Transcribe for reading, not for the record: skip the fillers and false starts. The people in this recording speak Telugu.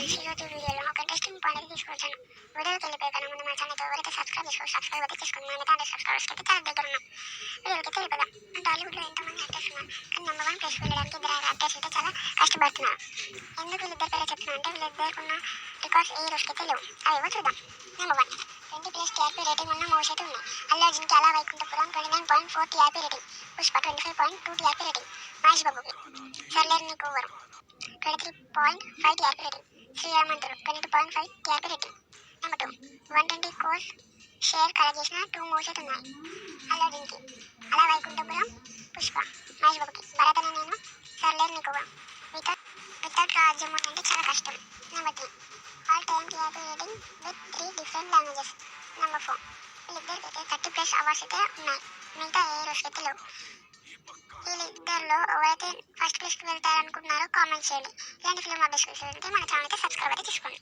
ఫ్రెండ్స్, ఈరోజు వీడియోలో ఒక ఇంట్రెస్టింగ్ పాయింట్ తీసుకొచ్చాను. వీడియోకి వెళ్ళిపోయే కన్నా ముందు మా ఛానల్ ఎవరైతే సబ్స్క్రైబ్ అయితే చేసుకోండి. మన ఛానల్ సబ్స్క్రైబర్స్ అయితే చాలా దగ్గర ఉన్నాం. వీడియోకి వెళ్ళిపోదాం. టాలీవుడ్లో ఎంతోమంది యాక్టర్స్ ఉన్నారు, కానీ నెంబర్ 1 ప్లేస్ వెళ్ళడానికి ఇద్దరు యాక్టర్స్ అయితే చాలా కష్టపడుతున్నారు. ఎందుకు వీళ్ళిద్దరు పేరు చెప్తున్నా అంటే వీళ్ళిద్దరికి ఉన్న రికార్డ్స్ ఏ రోజుకైతే లేవు. అవేవో చూద్దాం. నెంబర్ 1, 20+ టీఆర్పీ రేటింగ్ ఉన్న మూవీస్ అయితే ఉన్నాయి. అల్లు అర్జున్కి Ala Vaikunthapuram 29.4 TRP rating, Pushpa 25.2 TRP rating, Mahesh బాబుకి సర్లేరు నీకు ఓవరు 23.5 TRP rating, Srimanthudu 22.5 TRP rating. Number 2, 120 crores share collect చేసిన 2 మూవీస్ అయితే ఉన్నాయి. అల్లు అర్జున్కి అలా వైకుంఠపురం, పుష్ప, మహేష్ బాబుకి భరత్ అనే నేను, సర్లేరు నీకు ఓవరు. వితౌట్ రాజ్యమూర్తి అంటే చాలా కష్టం. Number 3, all time TRP rating with 3 different languages. Number 4, వీళ్ళిద్దరికైతే 30+ awards అయితే ఉన్నాయి. మిగతా ఏ రోజుకైతే లేవు. వీళ్ళిద్దరిలో ఎవరైతే ఫస్ట్ ప్లేస్కి వెళ్తారనుకుంటున్నారో కామెంట్ చేయండి. ఇలాంటి ఫిల్మ్ అప్డేట్స్ గురించి మన ఛానల్ అయితే సబ్స్క్రైబ్ అయితే తీసుకోండి.